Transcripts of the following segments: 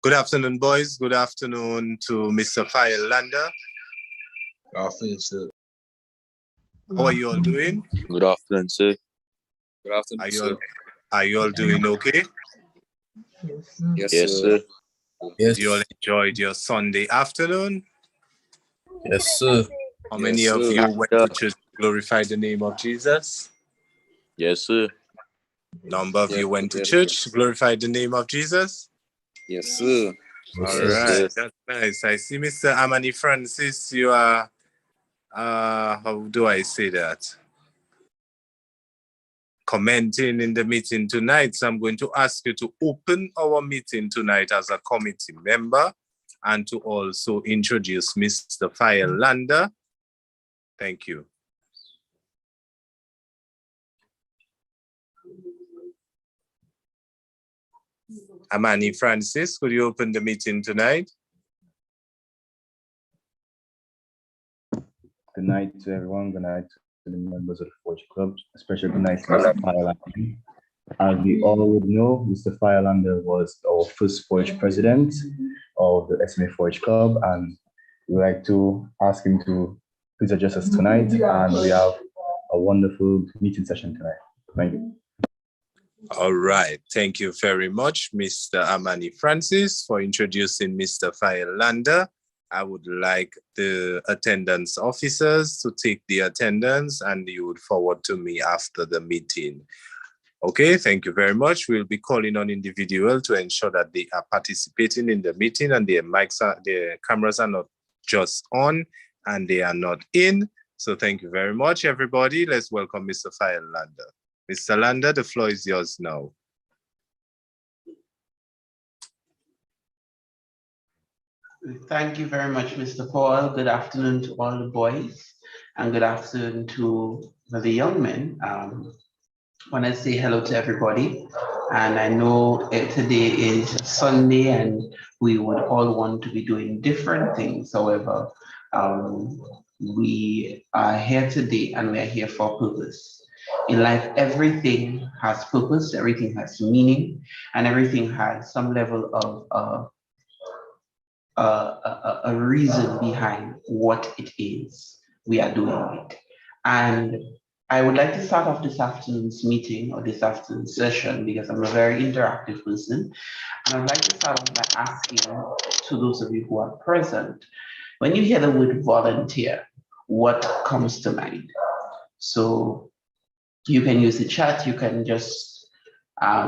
Good afternoon, boys. Good afternoon to Mr. Phael Lander. Good afternoon, sir. How are you all doing? Good afternoon, sir. Good afternoon, sir. Are you all doing okay? Yes, sir. Yes. You all enjoyed your Sunday afternoon? Yes, sir. How many of you went to church to glorify the name of Jesus? Yes, sir. Number of you went to church to glorify the name of Jesus? Yes, sir. All Yes, right, sir. that's nice. I see Mr. Amani Francis, you are, how do I say that? Commenting in the meeting tonight. So I'm going to ask you to open our meeting tonight as a committee member and to also introduce Mr. Phael Lander. Thank you. Amani Francis, could you open the meeting tonight? Good night to everyone. Good night to the members of the Forge Club. Especially good night to Mr. Phael Lander. As we all would know, Mr. Phael Lander was our first Forge president of the SMA Forge Club, and we'd like to ask him to please address us tonight. And we have a wonderful meeting session tonight. Thank you. All right. Thank you very much, Mr. Amani Francis, for introducing Mr. Phael Lander. I would like the attendance officers to take the attendance and you would forward to me after the meeting. Okay, thank you very much. We'll be calling on individuals to ensure that they are participating in the meeting and their cameras are not just on and they are not in. So thank you very much, everybody. Let's welcome Mr. Phael Lander. Mr. Lander, the floor is yours now. Thank you very much, Mr. Paul. Good afternoon to all the boys and good afternoon to the young men. I want to say hello to everybody. And I know today is Sunday and we would all want to be doing different things. However, we are here today and we are here for a purpose. In life, everything has purpose, everything has meaning, and everything has some level of a reason behind what it is we are doing it. And I would like to start off this afternoon's meeting or this afternoon's session because I'm a very interactive person. And I'd like to start off by asking to those of you who are present, when you hear the word volunteer, what comes to mind? So you can use the chat, you can just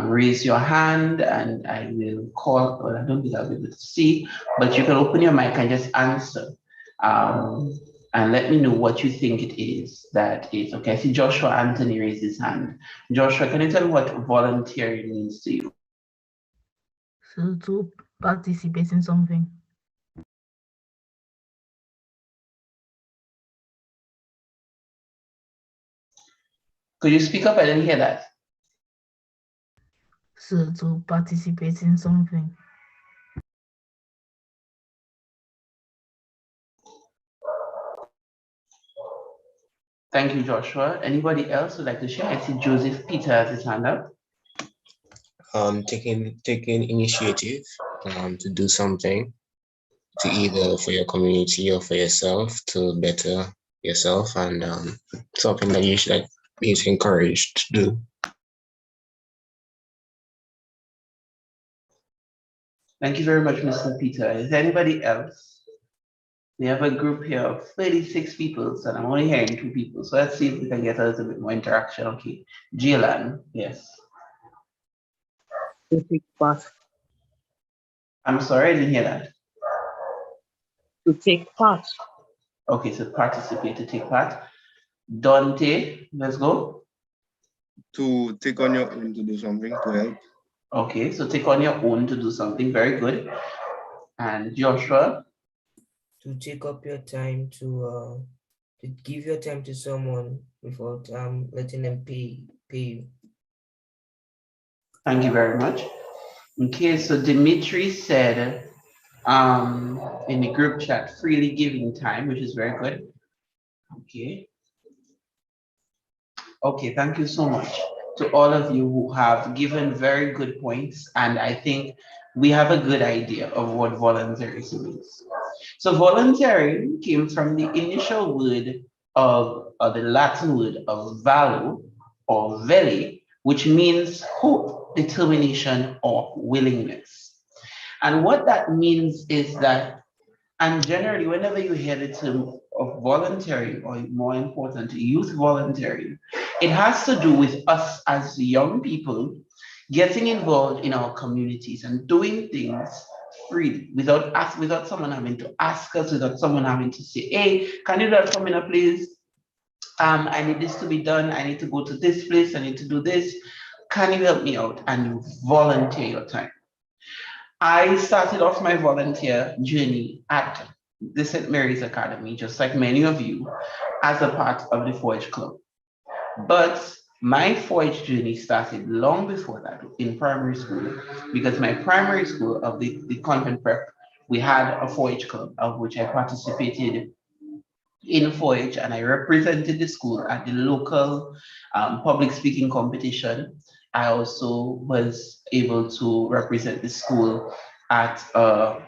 raise your hand and I will call, well, I don't think I'll be able to see, but you can open your mic and just answer. And let me know what you think it is that is. Okay, I see Joshua Anthony raise his hand. Joshua, can you tell me what volunteering means to you? So to participate in something. Could you speak up? I didn't hear that. So to participate in something. Thank you, Joshua. Anybody else would like to share? I see Joseph Peter has his hand up. Taking initiative to do something, to either for your community or for yourself to better yourself, and something that you should be encouraged to do. Thank you very much, Mr. Peter. Is there anybody else? We have a group here of 36 people, so I'm only hearing 2 people. So let's see if we can get a little bit more interaction. Okay, Jilan, yes. To take part. I'm sorry, I didn't hear that. To take part. Okay, so participate, to take part. Dante, let's go. To take on your own to do something to help. Okay, so take on your own to do something, very good. And Joshua? To take up your time to give your time to someone without letting them pay you. Thank you very much. Okay, so Dimitri said in the group chat, freely giving time, which is very good. Okay. Okay, thank you so much. to all of you who have given very good points, and I think we have a good idea of what volunteerism is. So volunteering came from the initial word of the Latin word of value or veli, which means hope, determination, or willingness. And what that means is that, and generally, whenever you hear the term of volunteering, or more important, youth volunteering, it has to do with us as young people getting involved in our communities and doing things freely without someone having to ask us, without someone having to say, hey, can you do that for me now, please? I need this to be done. I need to go to this place. I need to do this. Can you help me out? And you volunteer your time. I started off my volunteer journey at the St. Mary's Academy, just like many of you, as a part of the 4-H Club. But my 4-H journey started long before that in primary school, because my primary school of the convent prep, we had a 4-H club of which I participated in 4-H, and I represented the school at the local public speaking competition. I also was able to represent the school at a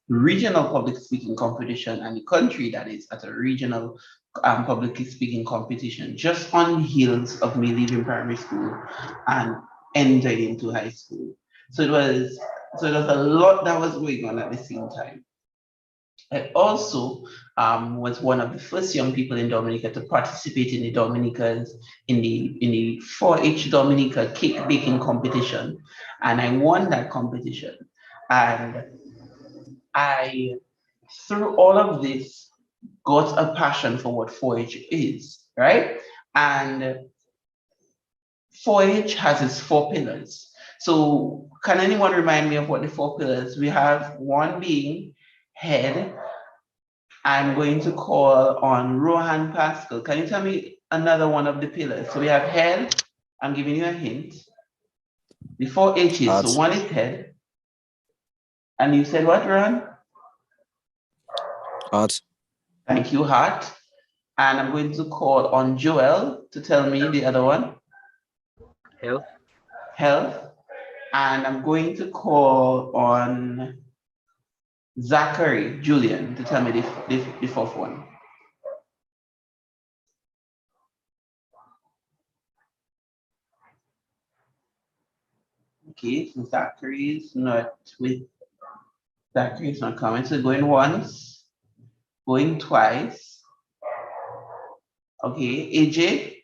regional public speaking competition, and the country, that is, at a regional public speaking competition, just on the heels of me leaving primary school and entering into high school. So it was a lot that was going on at the same time. I also was one of the first young people in Dominica to participate in the Dominicas in the 4-H Dominica cake baking competition, and I won that competition. And I, through all of this, got a passion for what 4-H is, right? And 4-H has its 4 pillars. So can anyone remind me of what the 4 pillars? We have one being head. I'm going to call on Rohan Pascal. Can you tell me another one of the pillars? So we have head. I'm giving you a hint. The 4 H's. Heart. So one is head. And you said what, Rohan? Heart. Thank you, heart. And I'm going to call on Joel to tell me the other one. Health. Health. And I'm going to call on Zachary Julian to tell me the 4th one. Okay, so Zachary is not coming. So going once, going twice. Okay, AJ?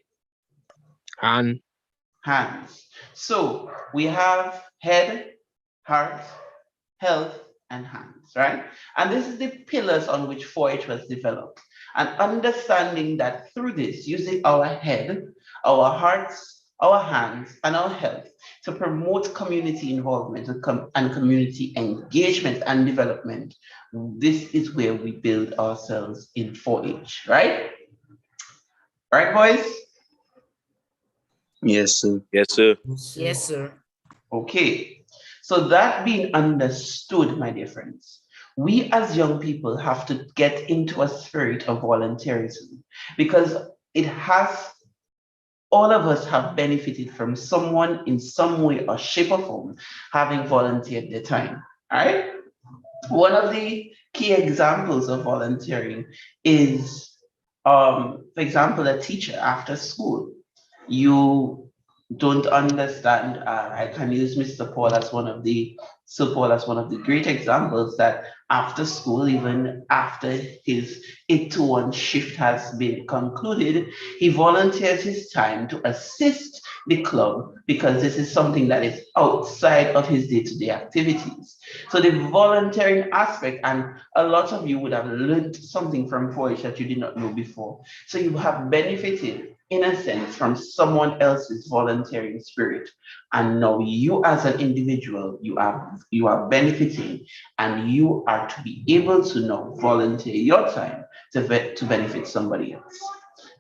Hands. So we have head, heart, health, and hands, right? And this is the pillars on which 4-H was developed. And understanding that through this, using our head, our hearts, our hands, and our health to promote community involvement and community engagement and development, this is where we build ourselves in 4-H, right? Right, boys? Yes, sir. Yes, sir. Yes, sir. Okay, so that being understood, my dear friends, we as young people have to get into a spirit of volunteerism, because all of us have benefited from someone in some way or shape or form having volunteered their time, right? One of the key examples of volunteering is, for example, a teacher after school. You don't understand. I can use Mr. Paul as one of the great examples that after school, even after his 8 to 1 shift has been concluded, he volunteers his time to assist the club, because this is something that is outside of his day-to-day activities. So the volunteering aspect, and a lot of you would have learned something from 4-H that you did not know before. So you have benefited, in a sense, from someone else's volunteering spirit. And now you as an individual, you are benefiting, and you are to be able to now volunteer your time to benefit somebody else.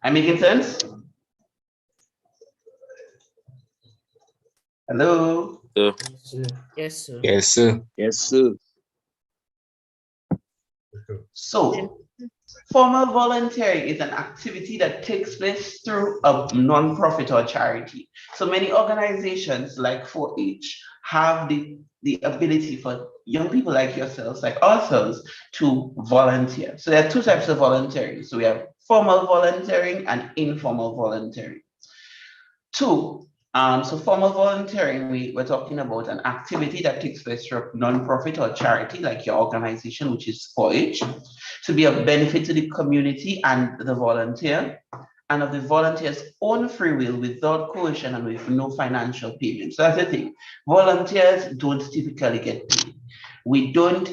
Am I making sense? Hello? Sir. Yes, sir. Yes, sir. Yes, sir. So Formal volunteering is an activity that takes place through a non-profit or charity. So many organizations like 4-H have the ability for young people like yourselves, like ourselves, to volunteer. So there are two types of volunteering. So we have formal volunteering and informal volunteering. Two, so formal volunteering, we're talking about an activity that takes place through a non-profit or charity like your organization, which is 4-H, to be of benefit to the community and the volunteer, and of the volunteer's own free will without coercion and with no financial payment. So that's the thing. Volunteers don't typically get paid. We don't,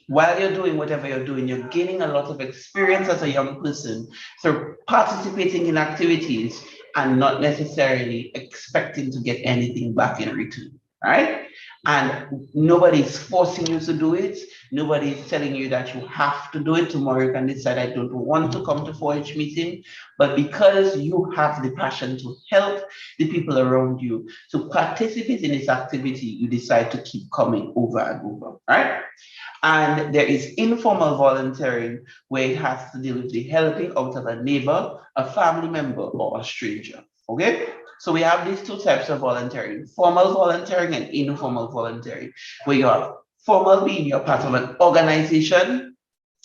while you're doing whatever you're doing, you're gaining a lot of experience as a young person through participating in activities and not necessarily expecting to get anything back in return, right? And nobody's forcing you to do it. Nobody's telling you that you have to do it. Tomorrow you can decide, I don't want to come to 4-H meeting, but because you have the passion to help the people around you, to participate in this activity, you decide to keep coming over and over, right? And there is informal volunteering where it has to deal with the helping out of a neighbor, a family member, or a stranger. Okay? So we have these two types of volunteering, formal volunteering and informal volunteering, where you have formal being you're part of an organization,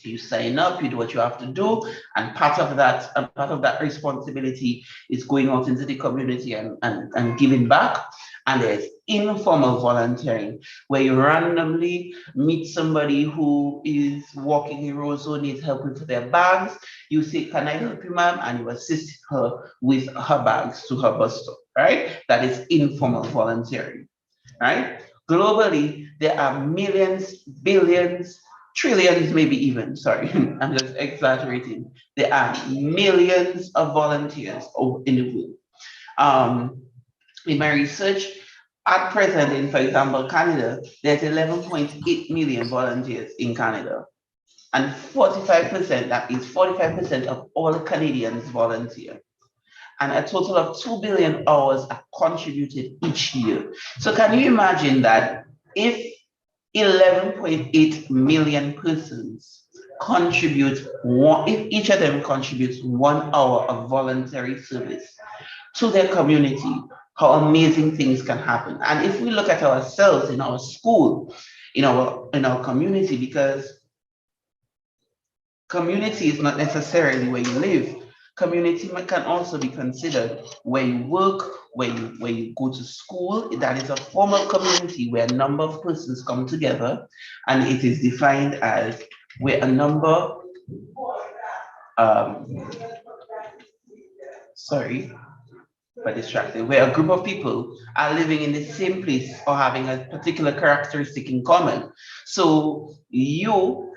you sign up, you do what you have to do, and part of that responsibility is going out into the community and giving back. And there's informal volunteering, where you randomly meet somebody who is walking the road, so needs help with their bags. You say, can I help you, ma'am? And you assist her with her bags to her bus stop, right? That is informal volunteering, right? Globally, there are millions, billions, trillions, maybe even, sorry, I'm just exaggerating. There are millions of volunteers in the world. In my research, at present, in, for example, Canada, there's 11.8 million volunteers in Canada. And 45%, that is 45% of all Canadians volunteer. And a total of 2 billion hours are contributed each year. So can you imagine that if 11.8 million persons contribute one, if each of them contributes 1 hour of voluntary service to their community, how amazing things can happen. And if we look at ourselves in our school, in our community, because community is not necessarily where you live. Community can also be considered where you work, where you go to school. That is a formal community where a number of persons come together, and it is defined as where a number, sorry, but distracted, where a group of people are living in the same place or having a particular characteristic in common. So you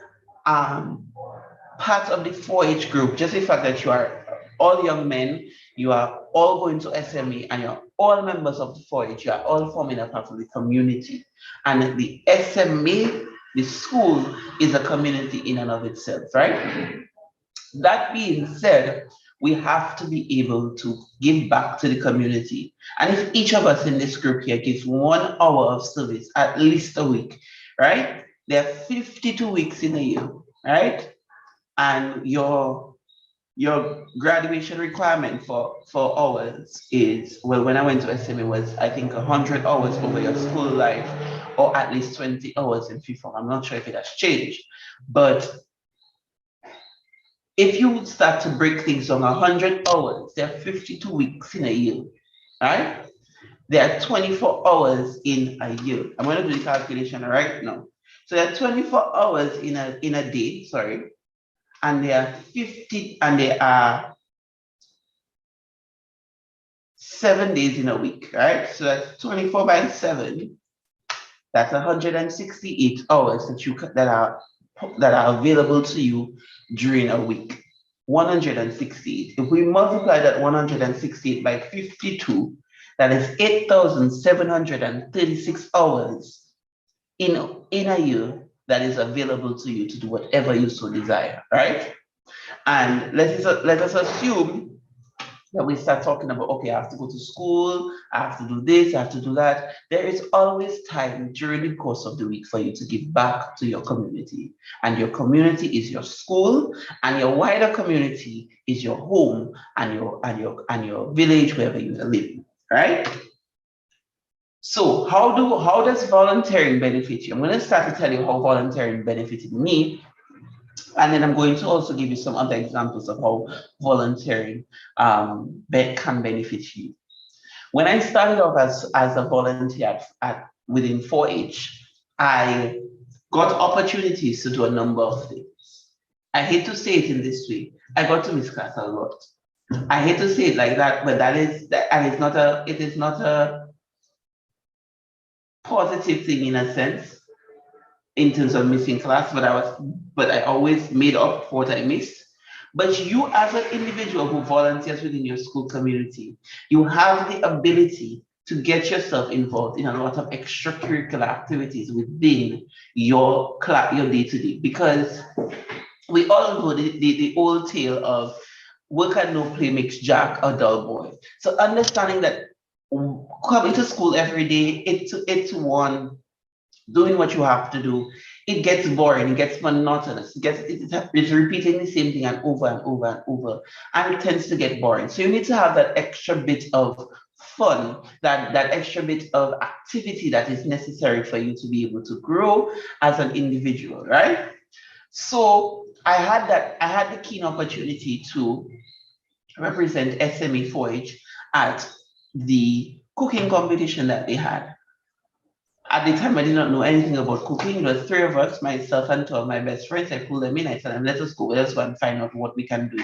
part of the 4-H group, just the fact that you are all young men, you are all going to SMA, and you're all members of the 4-H, you are all forming a part of the community. And the SMA, the school, is a community in and of itself, right? That being said, we have to be able to give back to the community. And if each of us in this group here gives 1 hour of service at least a week, right? There are 52 weeks in a year, right? And your graduation requirement for hours is, well, when I went to SMA was, I think, 100 hours over your school life, or at least 20 hours in FIFO. I'm not sure if it has changed, but if you start to break things on 100 hours, there are 52 weeks in a year, right? There are 24 hours in a year. I'm going to do the calculation right now. So there are 24 hours in a day, sorry, and there are 50, and there are 7 days in a week, right? So that's 24 by 7. That's 168 hours that are available to you during a week. 168. If we multiply that 168 by 52, that is 8,736 hours in a year that is available to you to do whatever you so desire, right? And let us assume that we start talking about, okay, I have to go to school, I have to do this, I have to do that. There is always time during the course of the week for you to give back to your community. And your community is your school, and your wider community is your home and your village, wherever you live, right? So how does volunteering benefit you? I'm going to start to tell you how volunteering benefited me, and then I'm going to also give you some other examples of how volunteering can benefit you. When I started off as a volunteer within 4-H, I got opportunities to do a number of things. I hate to say it in this way. I got to miss class a lot. I hate to say it like that, but it is not a positive thing in a sense, in terms of missing class, but I always made up for what I missed. But you as an individual who volunteers within your school community, you have the ability to get yourself involved in a lot of extracurricular activities within your day-to-day, because we all know the old tale of work and no play makes Jack a dull boy. So understanding that coming to school every day, it's one, doing what you have to do, it gets boring, it gets monotonous, it's repeating the same thing and over and over and over, and it tends to get boring. So you need to have that extra bit of fun, that extra bit of activity that is necessary for you to be able to grow as an individual, right? So I had the keen opportunity to represent SMA 4-H at the cooking competition that they had. At the time, I did not know anything about cooking. It was 3 of us, myself and 2 of my best friends. I pulled them in. I said, let us go and find out what we can do.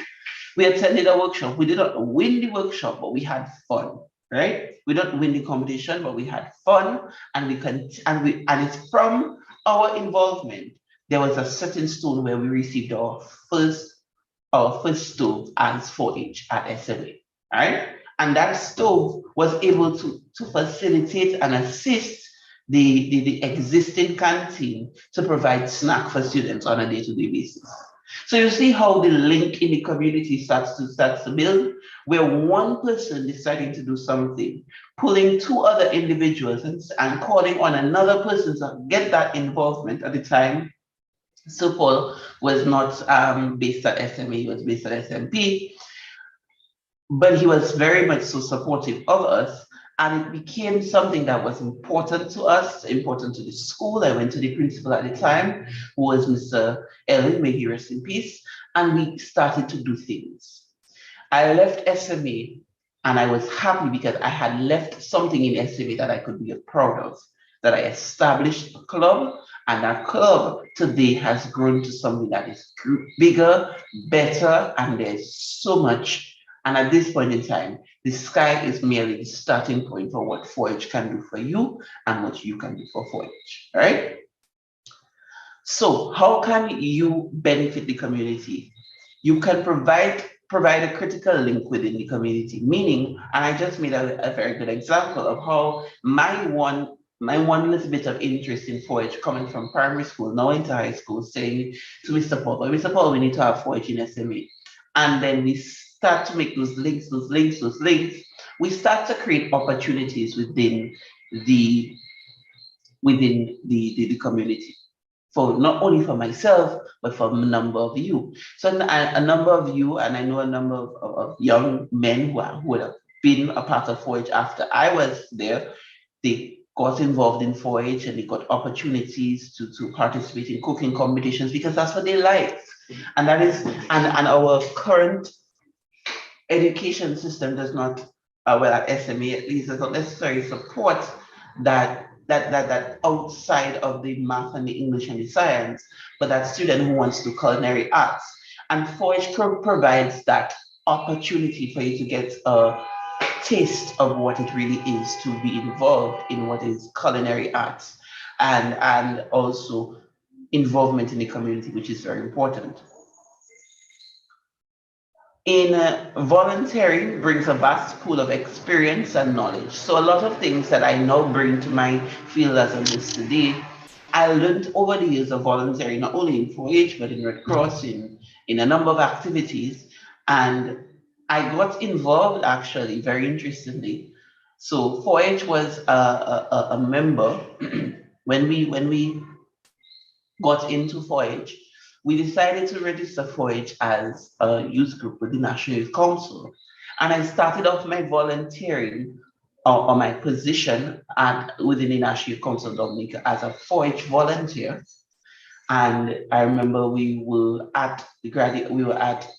We attended a workshop. We did not win the workshop, but we had fun, right? We didn't win the competition, but we had fun, and it's from our involvement. There was a certain stone where we received our first stove as 4-H at SMA, right? And that stove was able to facilitate and assist the existing canteen to provide snack for students on a day-to-day basis. So you see how the link in the community starts to build, where one person deciding to do something, pulling 2 other individuals and calling on another person to get that involvement. At the time, so Paul was not based at SMA, he was based at SMP, but he was very much so supportive of us. And it became something that was important to us, important to the school. I went to the principal at the time, who was Mr. Ellen, may he rest in peace, and we started to do things. I left SMA and I was happy because I had left something in SMA that I could be proud of, that I established a club, and that club today has grown to something that is bigger, better, and there's so much. And at this point in time, the sky is merely the starting point for what 4-H can do for you and what you can do for 4-H, right? So how can you benefit the community? You can provide a critical link within the community, meaning, and I just made a very good example of how my one little bit of interest in 4-H coming from primary school, now into high school, saying to Mr. Paul, Mr. Paul, we need to have 4-H in SMA. And then we start to make those links. We start to create opportunities within the community, for not only for myself, but for a number of you. So a number of you, and I know a number of young men who would have been a part of 4-H after I was there, they got involved in 4-H and they got opportunities to participate in cooking competitions because that's what they like. And that is, and our current education system does not, well, at SMA at least, does not necessarily support that outside of the math and the English and the science, but that student who wants to do culinary arts. And 4-H provides that opportunity for you to get a taste of what it really is to be involved in what is culinary arts, and also involvement in the community, which is very important. Volunteering brings a vast pool of experience and knowledge. So a lot of things that I now bring to my field as a nurse today, I learned over the years of volunteering, not only in 4-H, but in Red Cross, in a number of activities. And I got involved actually, very interestingly. So 4-H was a member when we got into 4-H. We decided to register 4-H as a youth group with the National Youth Council. And I started off my volunteering or my position within the National Youth Council of Dominica as a 4-H volunteer. And I remember we were at the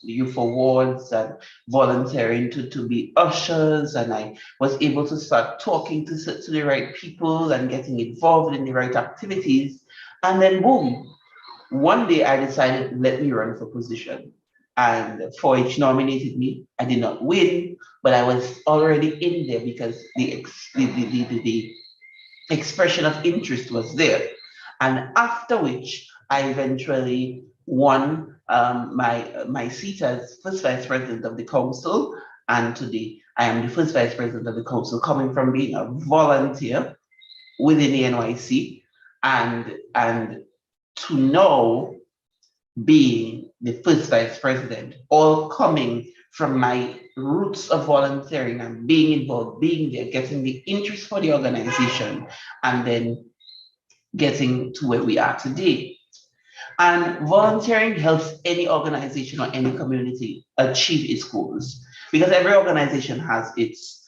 youth awards and volunteering to be ushers, and I was able to start talking to the right people and getting involved in the right activities. And then boom, one day I decided, let me run for position. And 4-H nominated me. I did not win, but I was already in there because the expression of interest was there. And after which, I eventually won my seat as first vice president of the council. And today, I am the first vice president of the council, coming from being a volunteer within the NYC and to now being the first vice president, all coming from my roots of volunteering and being involved, being there, getting the interest for the organization, and then getting to where we are today. And volunteering helps any organization or any community achieve its goals, because every organization has its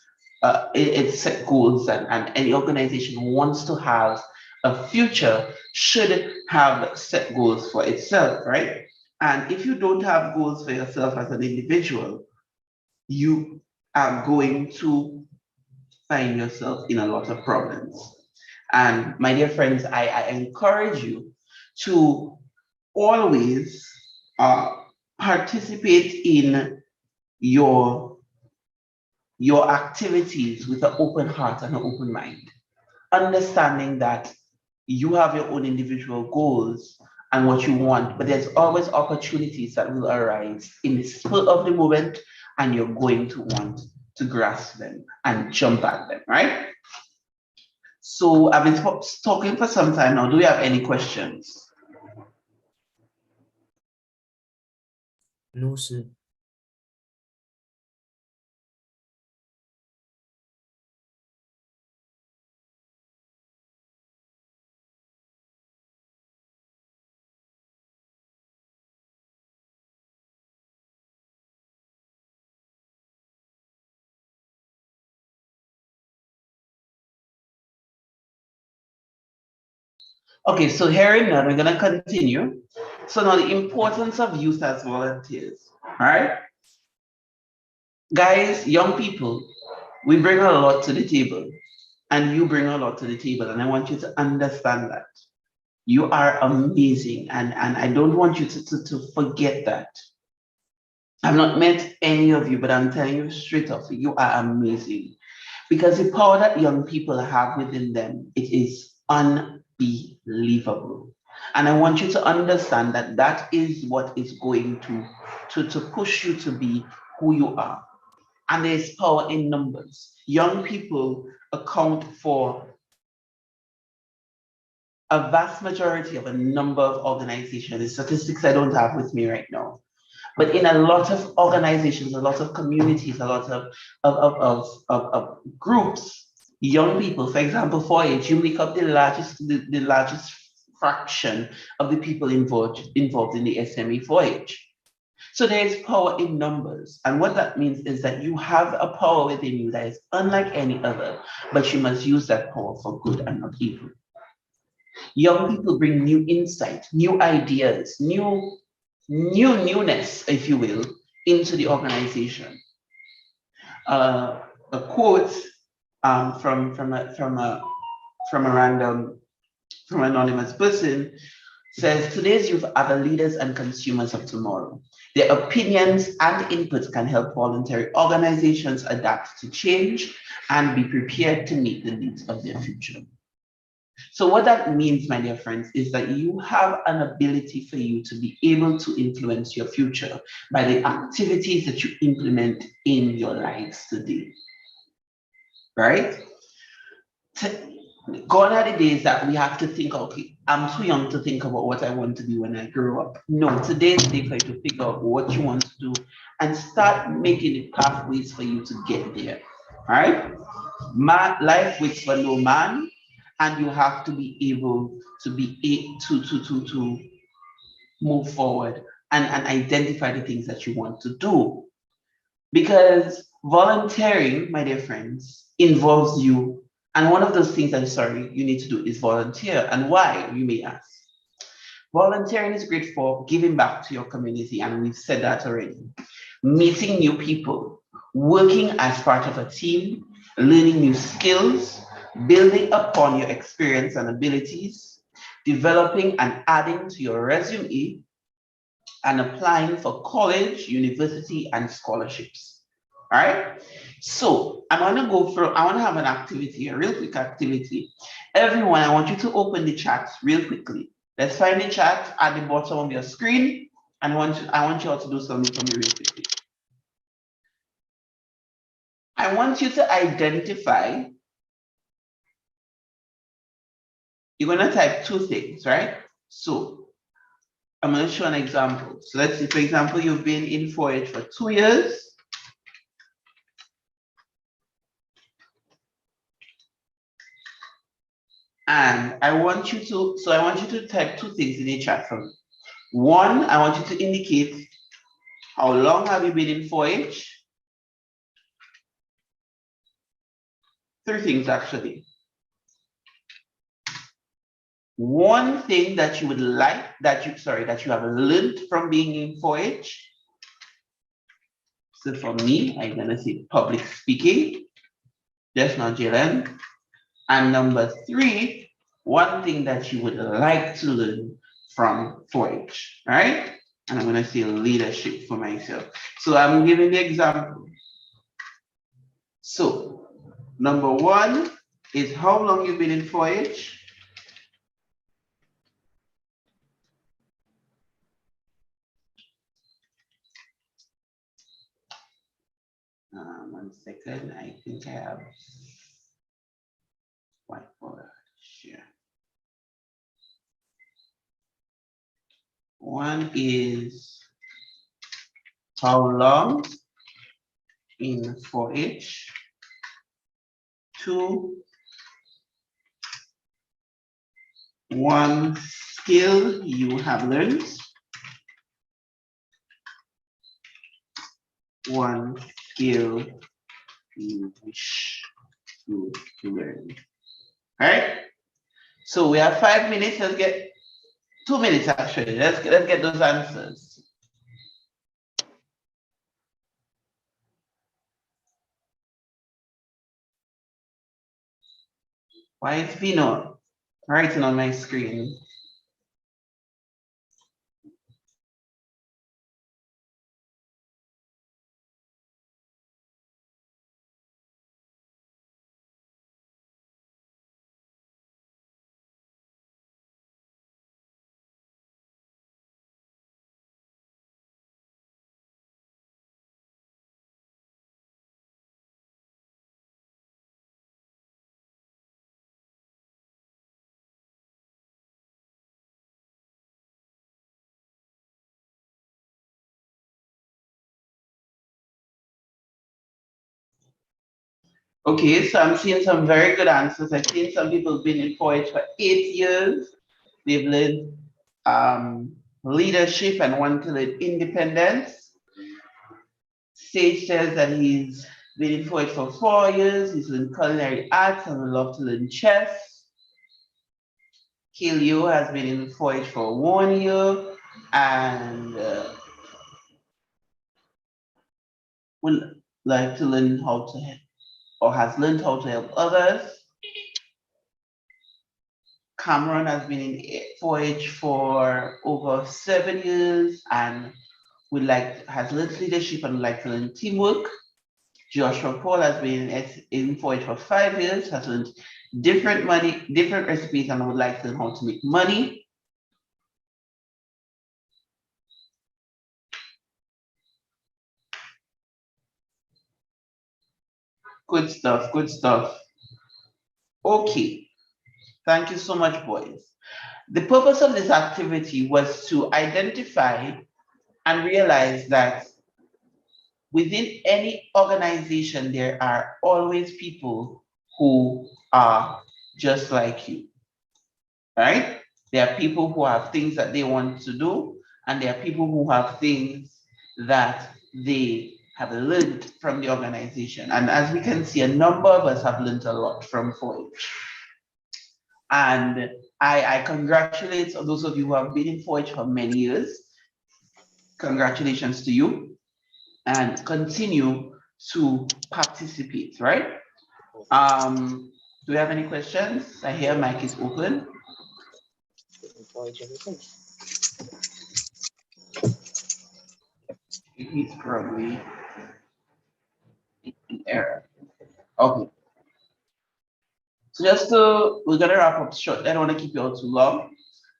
set goals, and any organization wants to have a future should have set goals for itself, right? And if you don't have goals for yourself as an individual, you are going to find yourself in a lot of problems. And my dear friends, I encourage you to always participate in your activities with an open heart and an open mind, understanding that you have your own individual goals and what you want, but there's always opportunities that will arise in the spur of the moment, and you're going to want to grasp them and jump at them, right? So I've been talking for some time now. Do we have any questions? No, sir. Okay, so hearing that, we're going to continue. So now the importance of youth as volunteers, all right? Guys, young people, we bring a lot to the table, and you bring a lot to the table, and I want you to understand that. You are amazing, and I don't want you to forget that. I've not met any of you, but I'm telling you straight off, you are amazing. Because the power that young people have within them, it is unbelievable. And I want you to understand that that is what is going to push you to be who you are. And there's power in numbers. Young people account for a vast majority of a number of organizations. The statistics I don't have with me right now. But in a lot of organizations, a lot of communities, a lot of groups, young people, for example, 4-H, you make up the largest fraction of the people involved in the SMA 4-H. So there is power in numbers. And what that means is that you have a power within you that is unlike any other, but you must use that power for good and not evil. Young people bring new insight, new ideas, newness, if you will, into the organization. A quote from an anonymous person says, "Today's youth are the leaders and consumers of tomorrow. Their opinions and inputs can help voluntary organizations adapt to change and be prepared to meet the needs of their future." So what that means, my dear friends, is that you have an ability for you to be able to influence your future by the activities that you implement in your lives today, right? gone are the days that we have to think, okay, I'm too young to think about what I want to be when I grow up. No, today's the day for you to figure out what you want to do and start making the pathways for you to get there. All right? Life waits for no man, and you have to be able to to move forward and identify the things that you want to do. Because volunteering, my dear friends, involves you. And one of those things I'm sorry you need to do is volunteer. And why, you may ask? Volunteering is great for giving back to your community, and we've said that already. Meeting new people, working as part of a team, learning new skills, building upon your experience and abilities, developing and adding to your resume, and applying for college, university, and scholarships. All right. So I want to go through, I want to have an activity, a real quick activity. Everyone, I want you to open the chat real quickly. Let's find the chat at the bottom of your screen. And I want you all to do something for me real quickly. I want you to identify, you're going to type two things, right? So I'm going to show an example. So let's see, for example, you've been in 4-H for 2 years. And I want you to type two things in the chat for me. One, I want you to indicate how long have you been in 4-H? 3 things actually. One thing that you would like, that you have learned from being in 4-H. So for me, I'm gonna say public speaking. Just not Jalen. And number 3, one thing that you would like to learn from 4-H, right? And I'm gonna say leadership for myself. So I'm giving the example. So number 1 is how long you've been in 4-H. One second, I think I have whiteboard here. One is how long in 4-H. 2, one skill you have learned. 1 skill you wish to learn. All right. So we have 5 minutes. Let's get 2 minutes actually. Let's get those answers. Why is Vino writing on my screen? Okay, so I'm seeing some very good answers. I've seen some people have been in 4-H for 8 years. They've learned leadership and want to learn independence. Sage says that he's been in 4-H for 4 years. He's learned culinary arts and would love to learn chess. Kilio has been in 4-H for 1 year and would like to learn how to help, or has learned how to help others. Cameron has been in 4-H for over 7 years and has learned leadership and would like to learn teamwork. Joshua Paul has been in 4-H for 5 years, has learned different recipes and would like to learn how to make money. Good stuff, good stuff. Okay, Thank you so much, boys. The purpose of this activity was to identify and realize that within any organization, there are always people who are just like you, right? There are people who have things that they want to do, and there are people who have things that they have learned from the organization. And as we can see, a number of us have learned a lot from FOIC. And I congratulate those of you who have been in FOIC for many years. Congratulations to you, and continue to participate, right? Do we have any questions? I hear mic is open. He's probably in error. Okay. So we're gonna wrap up short. I don't want to keep you all too long.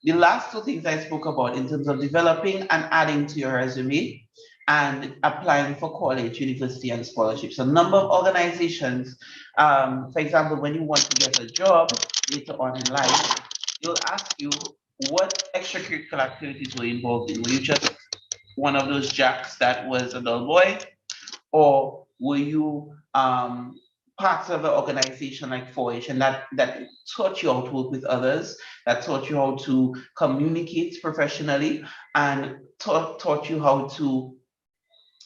The last two things I spoke about in terms of developing and adding to your resume and applying for college, university, and scholarships. A number of organizations, for example, when you want to get a job later on in life, they'll ask you what extracurricular activities were involved in. Were you just one of those jacks that was a dull boy? Or were you part of an organization like 4-H and that taught you how to work with others, that taught you how to communicate professionally, and taught you how to,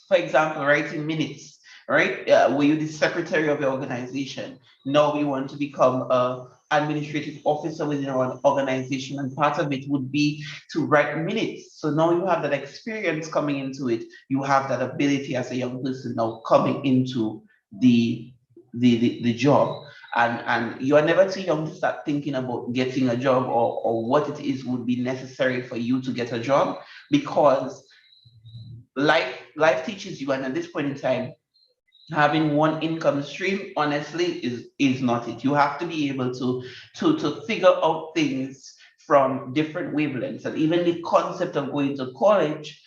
for example, writing minutes, right? Were you the secretary of your organization? Now we want to become a administrative officer within our organization, and part of it would be to write minutes. So now you have that experience coming into it. You have that ability as a young person now coming into the job, and you are never too young to start thinking about getting a job or what it is would be necessary for you to get a job, because life teaches you, and at this point in time, having one income stream honestly is not it. You have to be able to figure out things from different wavelengths. And even the concept of going to college,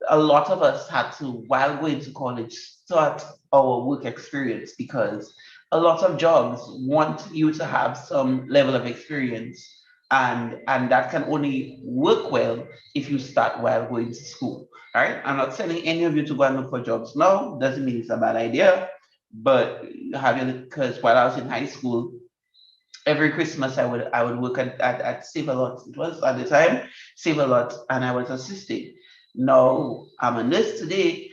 a lot of us had to, while going to college, start our work experience, because a lot of jobs want you to have some level of experience, and that can only work well if you start while going to school. All right, I'm not telling any of you to go and look for jobs now. Doesn't mean it's a bad idea, but because while I was in high school, every Christmas I would work at Save a Lot. It was at the time Save a Lot, and I was assisting. Now I'm a nurse today,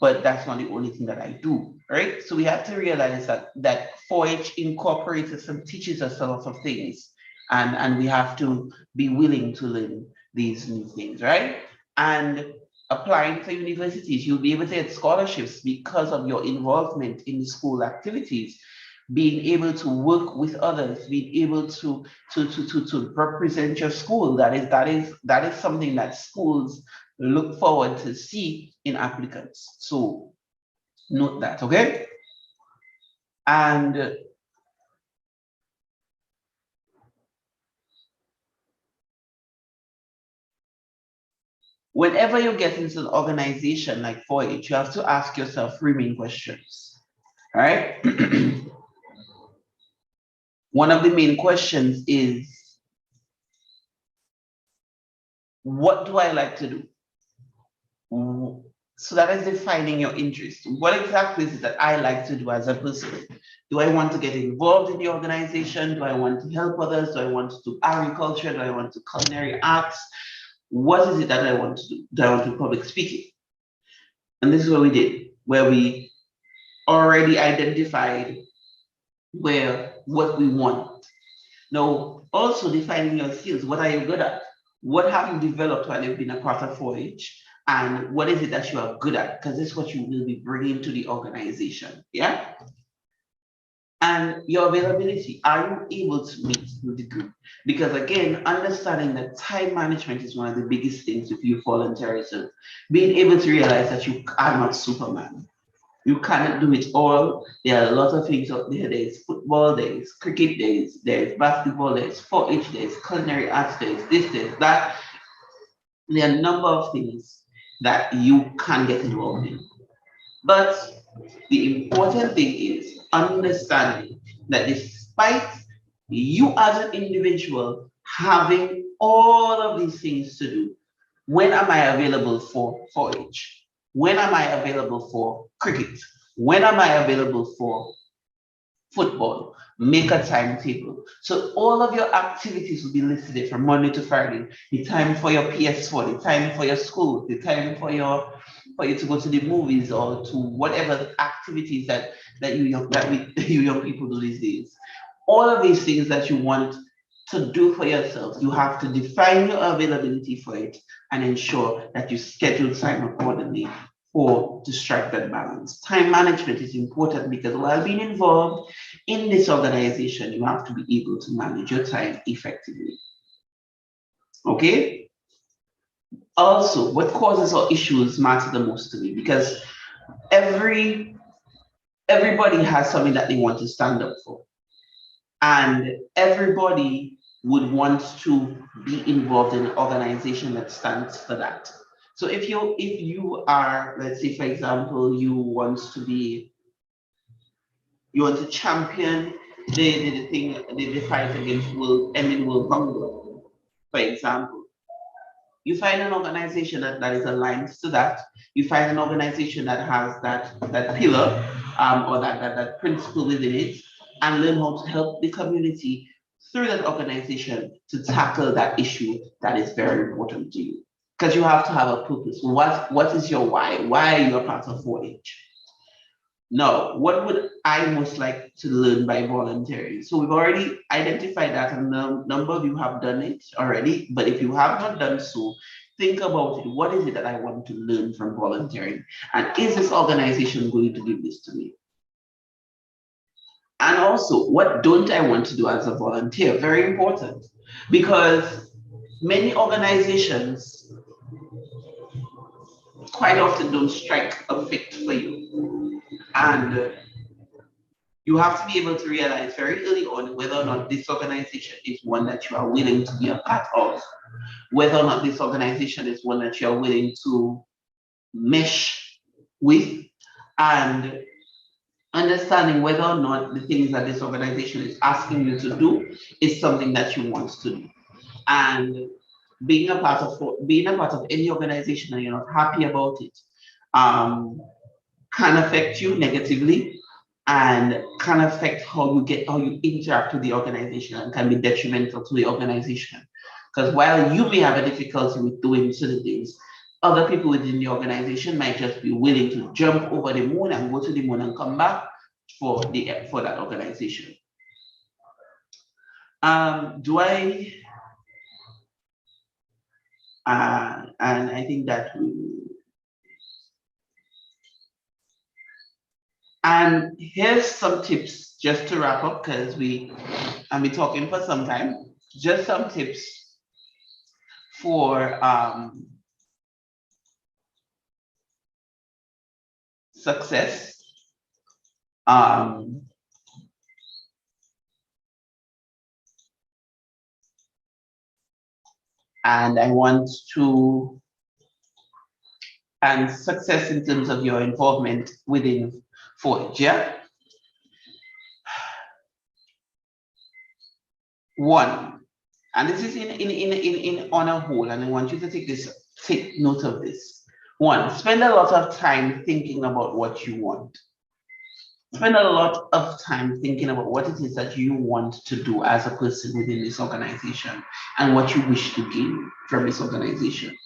but that's not the only thing that I do, right? So we have to realize that 4-H incorporates us and teaches us a lot of things, and we have to be willing to learn these new things, right? And applying for universities, you'll be able to get scholarships because of your involvement in the school activities, being able to work with others, being able to represent your school. That is something that schools look forward to see in applicants. So note that, okay? And whenever you get into an organization like 4-H, you have to ask yourself 3 main questions, all right? One of the main questions is, what do I like to do? So that is defining your interest. What exactly is it that I like to do as a person? Do I want to get involved in the organization? Do I want to help others? Do I want to do agriculture? Do I want to culinary arts? What is it that I want to do? Do I want to do public speaking? And this is what we did, where we already identified what we want. Now, also defining your skills. What are you good at? What have you developed while you've been a part of 4-H? And what is it that you are good at? Because this is what you will be bringing to the organization, yeah? And your availability, are you able to meet with the group? Because again, understanding that time management is one of the biggest things with youth volunteerism. Being able to realize that you are not Superman. You cannot do it all. There are a lot of things out there. There's football days, cricket days, there's basketball days, 4-H days, culinary arts days, this, that. There are a number of things that you can get involved in. But the important thing is understanding that despite You as an individual having all of these things to do. When am I available for 4-H? When am I available for cricket? When am I available for football? Make a timetable. So all of your activities will be listed from Monday to Friday. The time for your PS4, the time for your school, the time for you to go to the movies or to whatever activities that you young people do these days. All of these things that you want to do for yourself, you have to define your availability for it and ensure that you schedule time accordingly or to strike that balance. Time management is important because while being involved in this organization, you have to be able to manage your time effectively. Okay? Also, what causes or issues matter the most to me because everybody has something that they want to stand up for. And everybody would want to be involved in an organization that stands for that. So if you are, let's say, for example, you want to champion the fight against ending world hunger, for example. You find an organization that is aligned to that. You find an organization that has that pillar or that principle within it, and learn how to help the community through that organization to tackle that issue that is very important to you. Because you have to have a purpose. What is your why? Why are you a part of 4-H? Now, what would I most like to learn by volunteering? So we've already identified that, and a number of you have done it already. But if you have not done so, think about it. What is it that I want to learn from volunteering? And is this organization going to give this to me? And also, what don't I want to do as a volunteer? Very important, because many organizations quite often don't strike a fit for you. And you have to be able to realize very early on whether or not this organization is one that you are willing to be a part of, whether or not this organization is one that you are willing to mesh with, and understanding whether or not the things that this organization is asking you to do is something that you want to do. And being a part of any organization and you're not happy about it can affect you negatively and can affect how you interact with the organization and can be detrimental to the organization. Because while you may have a difficulty with doing certain things, other people within the organization might just be willing to jump over the moon and go to the moon and come back for that organization. And I think that and here's some tips just to wrap up, because I've been talking for some time. Just some tips for success. And I want to, and success in terms of your involvement within 4-H, yeah? One, and this is in on a whole, and I want you to take note of this. One, spend a lot of time thinking about what you want. Spend a lot of time thinking about what it is that you want to do as a person within this organization and what you wish to gain from this organization.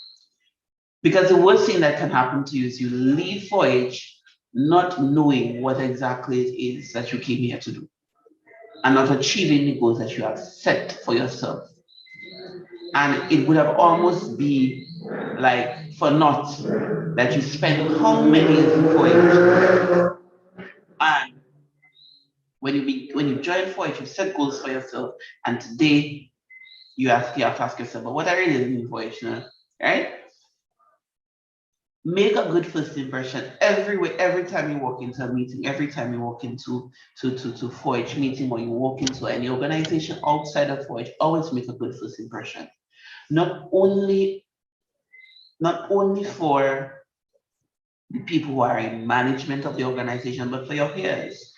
Because the worst thing that can happen to you is you leave 4-H not knowing what exactly it is that you came here to do and not achieving the goals that you have set for yourself. And it would have almost be like for naught that you spend how many years in 4-H. And when you join 4-H, you set goals for yourself, and today you have to ask yourself, but what are you doing 4-H now, right? Make a good first impression every time you walk into a meeting, every time you walk into 4-H meeting, or you walk into any organization outside of 4-H, always make a good first impression. Not only for the people who are in management of the organization, but for your peers.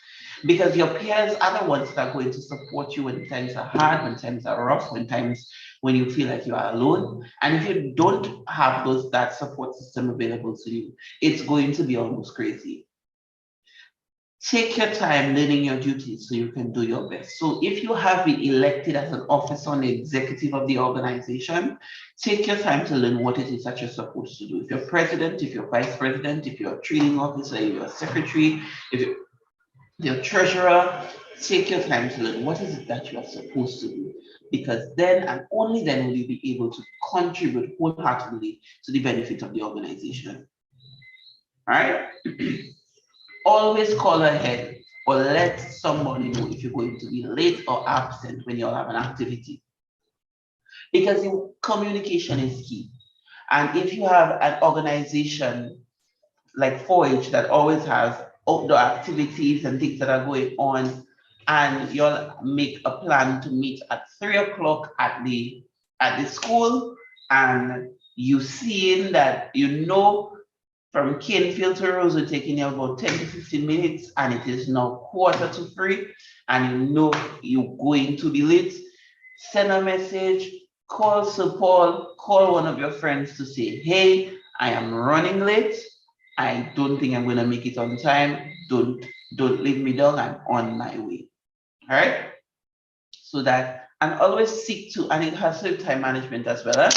because your peers are the ones that are going to support you when times are hard, when times are rough, when you feel like you are alone. And if you don't have that support system available to you, it's going to be almost crazy. Take your time learning your duties so you can do your best. So if you have been elected as an officer and executive of the organization, take your time to learn what it is that you're supposed to do. If you're president, if you're vice president, if you're a training officer, if you're a secretary, if you're treasurer, take your time to learn what is it that you are supposed to do. Because then and only then will you be able to contribute wholeheartedly to the benefit of the organization. All right? Always call ahead or let somebody know if you're going to be late or absent when you all have an activity. Because communication is key. And if you have an organization like 4-H that always has outdoor activities and things that are going on, and you'll make a plan to meet at 3 o'clock at the school, and you seeing that from Canefield to Rosewood taking you about 10 to 15 minutes, and it is now 2:45, and you're going to be late, send a message, call Sir Paul, call one of your friends to say, hey, I am running late. I don't think I'm going to make it on time. Don't leave me down. I'm on my way. All right? So that, and always seek to, and it has to do time management as well.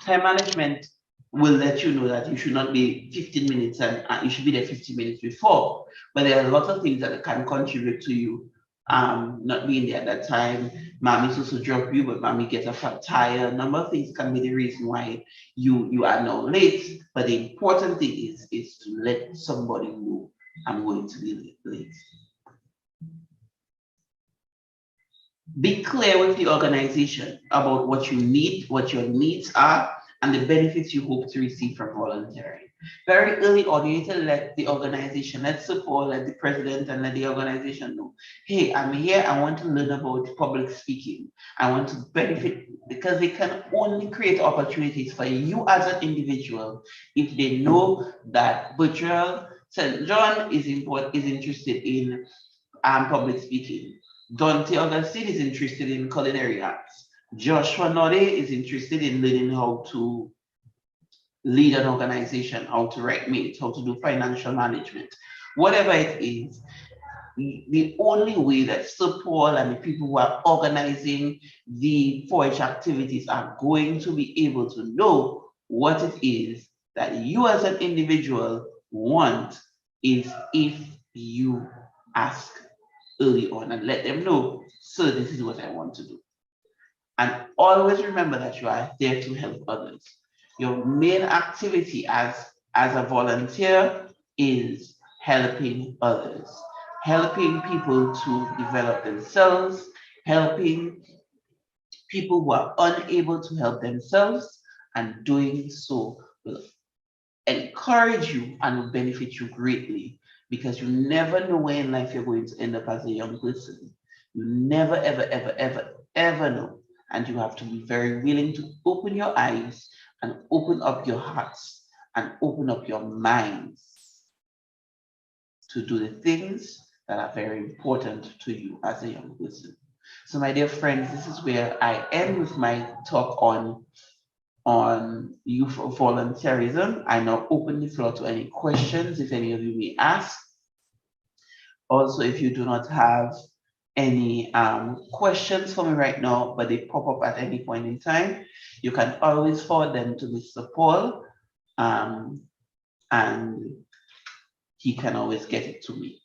Time management will let you know that you should not be 15 minutes and you should be there 15 minutes before. But there are a lot of things that can contribute to you not being there at that time. Mommy supposed to drop you, but mommy gets a flat tire. A number of things can be the reason why you are now late. But the important thing is to let somebody know I'm going to be late. Be clear with the organization about what you need, what your needs are, and the benefits you hope to receive from volunteering. Very early on, you need to let the organization, let the president and let the organization know, hey, I'm here, I want to learn about public speaking. I want to benefit, because they can only create opportunities for you as an individual if they know that Butchell St. John is interested in public speaking. Dante Augustine is interested in culinary arts. Joshua Node is interested in learning how to lead an organization, how to write minutes, how to do financial management. Whatever it is, the only way that Sir Paul and the people who are organizing the 4-H activities are going to be able to know what it is that you as an individual want is if you ask early on and let them know, so this is what I want to do. And always remember that you are there to help others. Your main activity as a volunteer is helping others, helping people to develop themselves, helping people who are unable to help themselves, and doing so will encourage you and will benefit you greatly, because you never know where in life you're going to end up as a young person. You never, ever, ever, ever, ever know. And you have to be very willing to open your eyes and open up your hearts and open up your minds to do the things that are very important to you as a young person. So my dear friends, this is where I end with my talk on youth volunteerism. I now open the floor to any questions, if any of you may ask. Also, if you do not have any questions for me right now, but they pop up at any point in time, you can always forward them to Mr. Paul, and he can always get it to me.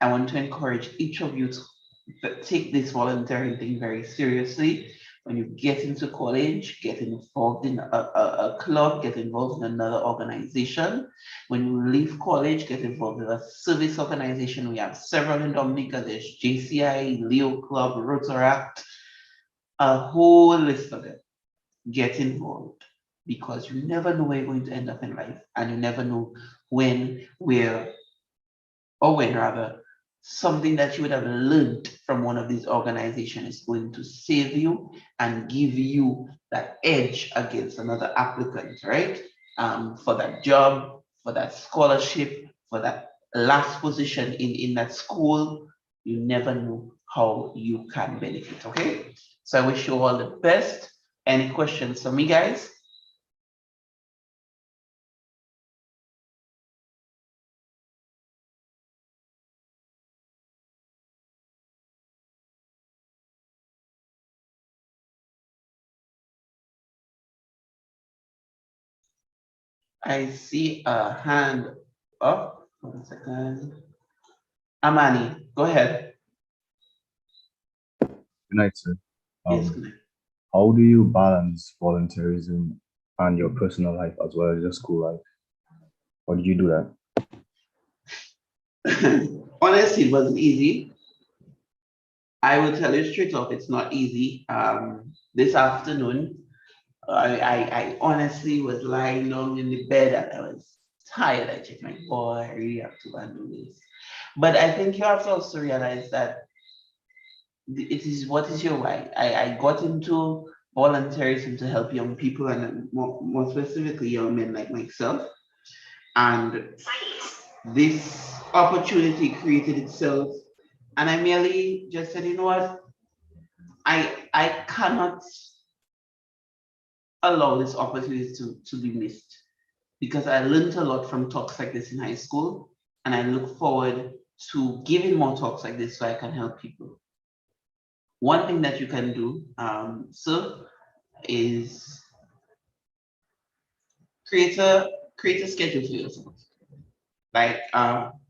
I want to encourage each of you to take this volunteering thing very seriously. When you get into college, get involved in a club, get involved in another organization. When you leave college, get involved in a service organization. We have several in Dominica. There's JCI, Leo Club, Rotaract, a whole list of them. Get involved, because you never know where you're going to end up in life, and you never know when, where, or when rather, something that you would have learned from one of these organizations is going to save you and give you that edge against another applicant, right? For that job, for that scholarship, for that last position in that school, you never know how you can benefit, okay? So I wish you all the best. Any questions for me, guys? I see a hand up. 1 second. Amani, go ahead. Good night, sir. Yes, good night. How do you balance volunteerism and your personal life as well as your school life? How did you do that? Honestly, it wasn't easy. I will tell you straight off, it's not easy. This afternoon, I honestly was lying down in the bed and I was tired. I checked my boy, I really have to go and do this. But I think you have to also realize that it is what is your why. I got into volunteerism to help young people and more specifically young men like myself. And this opportunity created itself. And I merely just said, you know what? I cannot allow this opportunity to be missed because I learned a lot from talks like this in high school. And I look forward to giving more talks like this so I can help people. One thing that you can do, sir, is create a schedule for yourself. Like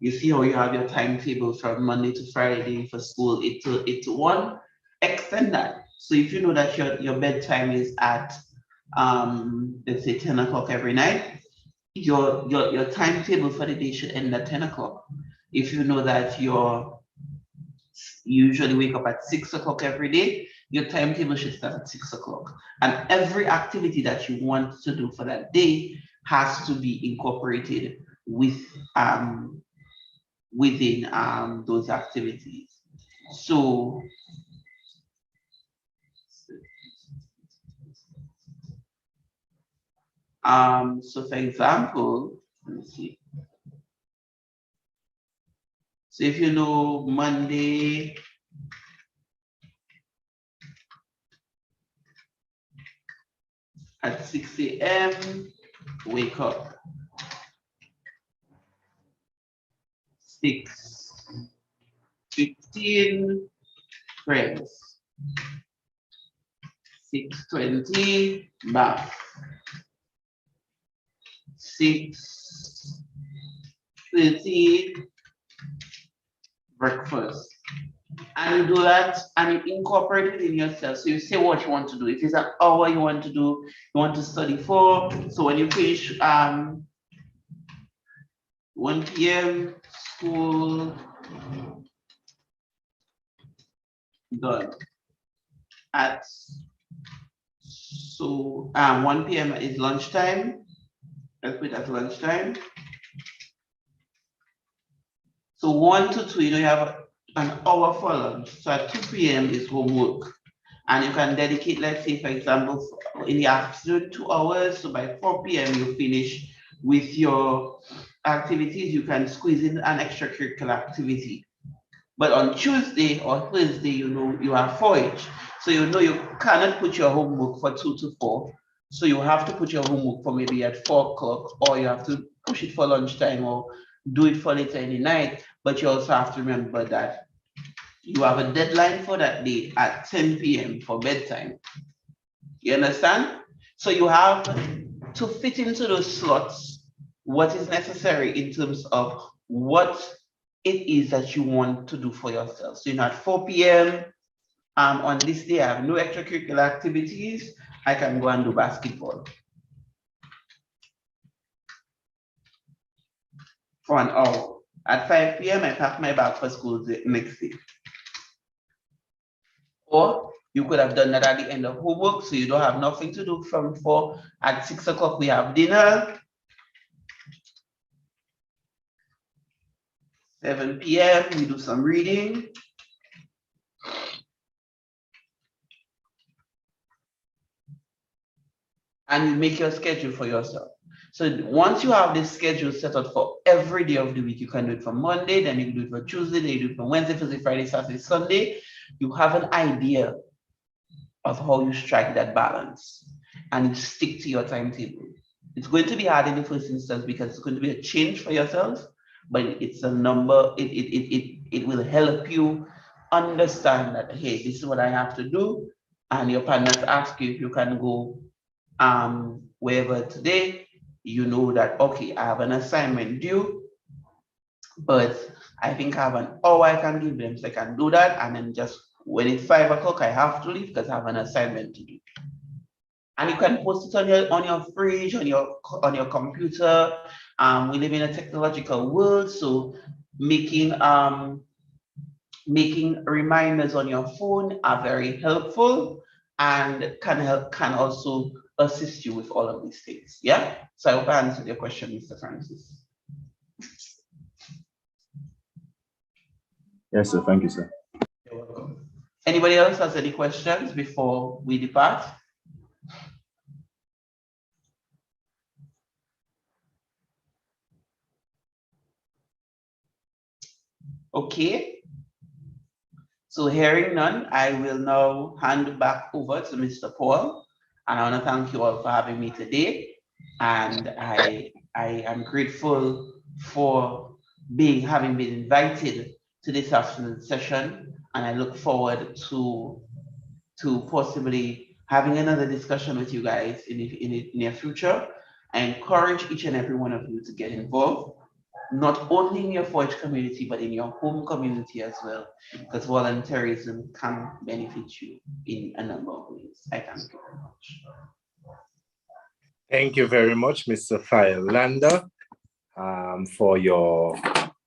you see how you have your timetable from Monday to Friday for school, 8 to 1, extend that. So if you know that your bedtime is at let's say 10 o'clock every night, your timetable for the day should end at 10 o'clock. If you know that you usually wake up at 6 o'clock every day, your timetable should start at 6 o'clock. And every activity that you want to do for that day has to be incorporated with within those activities. So so for example, let me see. So if you know Monday, at 6 a.m., wake up. 6:15, friends. 6:20, bath. 6:30, breakfast. And you do that and you incorporate it in yourself. So you say what you want to do. If it's an hour you want to do, you want to study for. So when you finish 1 p.m. school done. At 1 p.m. is lunchtime. Let's put it at lunchtime. So 1 to 2, you have an hour for lunch. So at 2 p.m. is homework. And you can dedicate, let's say, for example, in the afternoon, 2 hours. So by 4 p.m. you finish with your activities. You can squeeze in an extracurricular activity. But on Tuesday or Thursday, you have forage. So you cannot put your homework for 2 to 4. So you have to put your homework for maybe at 4 o'clock, or you have to push it for lunchtime or do it for later in the night. But you also have to remember that you have a deadline for that day at 10 p.m. for bedtime. You understand? So you have to fit into those slots what is necessary in terms of what it is that you want to do for yourself. So at 4 p.m. On this day, I have no extracurricular activities. I can go and do basketball for an hour. At 5 p.m., I pack my bag for school the next day. Or you could have done that at the end of homework, so you don't have nothing to do from 4. At 6 o'clock, we have dinner. 7 p.m., we do some reading. And you make your schedule for yourself. So once you have this schedule set out for every day of the week, you can do it for Monday, then you can do it for Tuesday, then you do it for Wednesday, Thursday, Friday, Saturday, Sunday. You have an idea of how you strike that balance and you stick to your timetable. It's going to be hard in the first instance because it's going to be a change for yourself, but it's a number, it will help you understand that, hey, this is what I have to do. And your partners ask you if you can go wherever today, you know that, okay, I have an assignment due, but I think I have an hour I can give them, so I can do that. And then just when it's 5 o'clock, I have to leave because I have an assignment to do. And you can post it on your fridge, on your computer. We live in a technological world, so making reminders on your phone are very helpful and can also assist you with all of these things. Yeah. So I hope I answered your question, Mr. Francis. Yes, sir. Thank you, sir. You're welcome. Anybody else has any questions before we depart? Okay. So hearing none, I will now hand back over to Mr. Paul. And I want to thank you all for having me today. And I am grateful for having been invited to this afternoon session. And I look forward to possibly having another discussion with you guys in the near future. I encourage each and every one of you to get involved, not only in your Forge community, but in your home community as well, because volunteerism can benefit you in a number of ways. I thank you very much. Thank you very much, Mr. Phael Lander, for your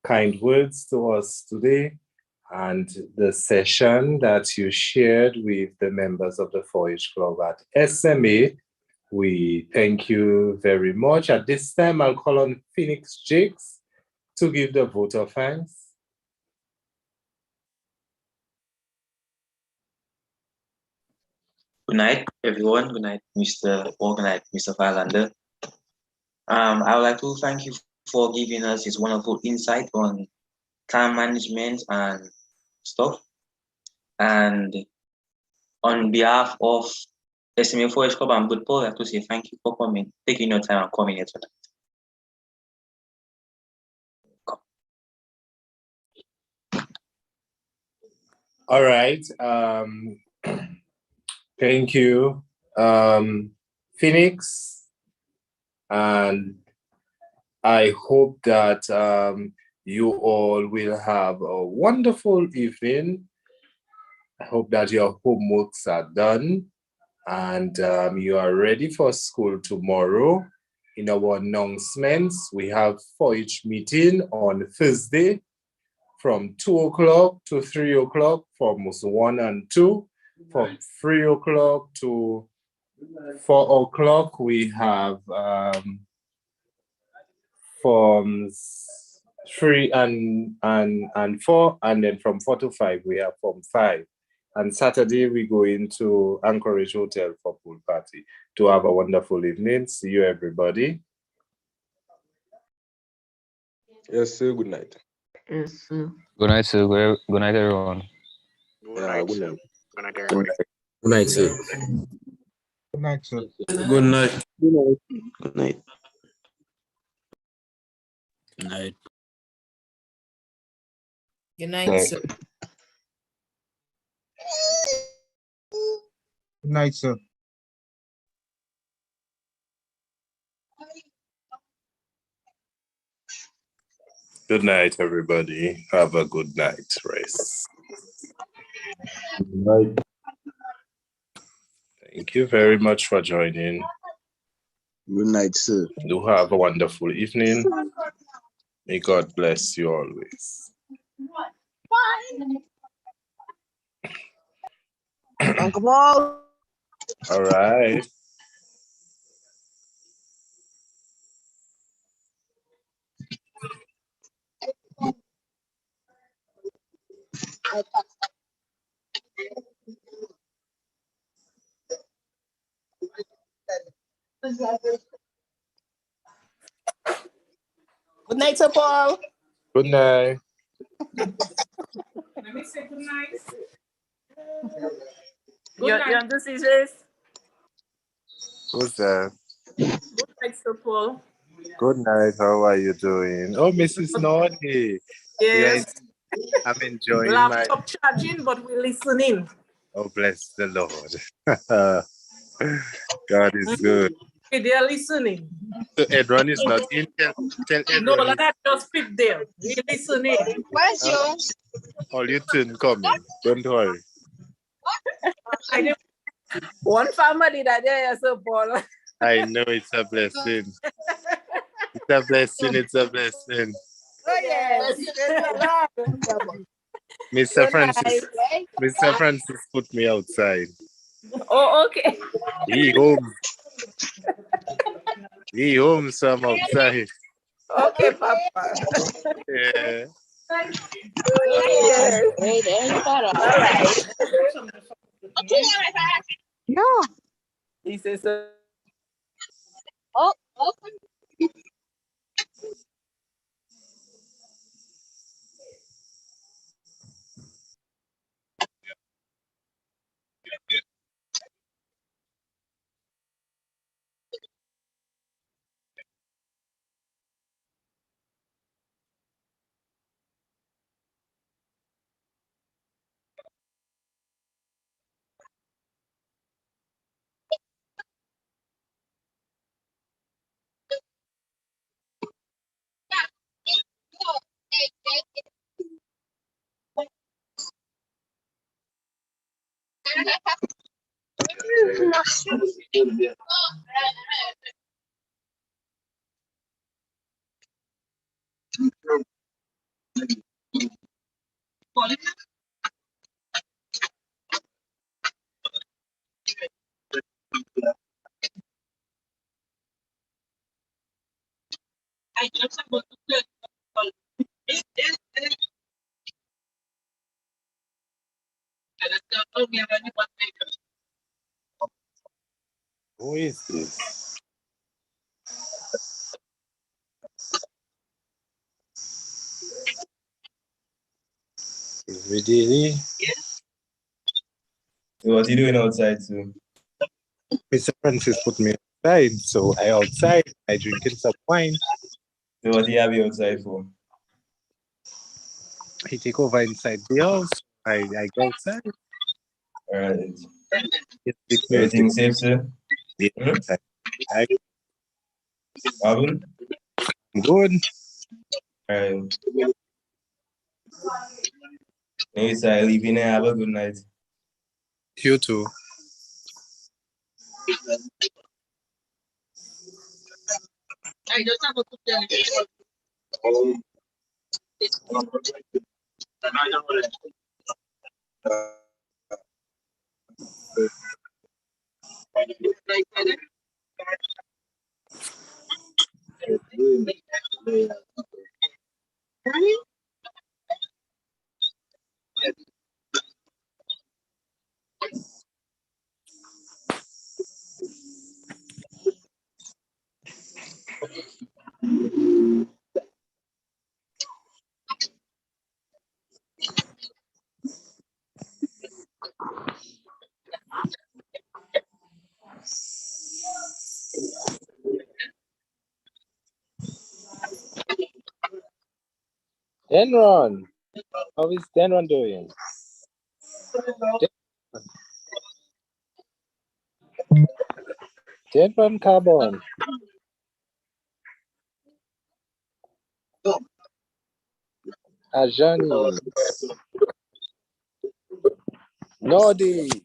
kind words to us today and the session that you shared with the members of the Forge Club at SMA. We thank you very much. At this time, I'll call on Phoenix Jakes to give the vote of thanks. Good night, everyone. Good night, Mr. Paul. Good night, Mr. Phael Lander. I would like to thank you for giving us this wonderful insight on time management and stuff. And on behalf of SMA Forest Club and Good Paul, I have to say thank you for coming, taking your time and coming here tonight. All right. Thank you, Phoenix. And I hope that you all will have a wonderful evening. I hope that your homeworks are done and you are ready for school tomorrow. In our announcements, we have Forge meeting on Thursday from 2 o'clock to 3 o'clock, from 1 and 2. From 3 o'clock to 4 o'clock, we have forms 3 and 4, and then from 4 to 5, we have form 5. And Saturday, we go into Anchorage Hotel for pool party. To have a wonderful evening. See you, everybody. Yes, sir. Good night. Yes, sir. Good night, sir. Good night, everyone. Good night. Good night, everybody. Good night, sir. Good night, sir. Good night. Good night. Good night. Good night, sir. Good night, sir. Good night, everybody. Have a good night, rest. Good night. Thank you very much for joining. Good night, sir. Do have a wonderful evening. May God bless you always. Uncle Paul. All right. night, Sir Paul. Good night. Let me say good night. Your decisions. Who's that? Good night, Sir Paul. Good night. How are you doing? Oh, Mrs. Naughty. Yes. I'm enjoying Laptop charging, but we're listening. Oh, bless the Lord. God is good. They're listening. So Edron is not in. Tell No, Edron. let that just fit there. We're listening. Where's yours? All your turn coming. Don't worry. One family that there, Sir Paul. I know it's a blessing. It's a blessing. It's a blessing. Oh, yes. Mr. Francis. Mr. Francis put me outside. Oh, okay. He home. He home, so I'm outside. Okay, Papa. Yeah. Yes. All right. No. He says, Oh. Who is this? Really? So what are you doing outside, too? Mr. Francis put me outside, so I outside. I drinking some wine. So what do you have you outside for? He take over inside the house. I go outside. All right. It's Everything safe, sir? Yeah. I'm Robin? good. All right. Anyways, I leave you now. Have a good night. You too. I just have a Denron, how is Denron doing? Denron Carbon. Ajani. Nodi.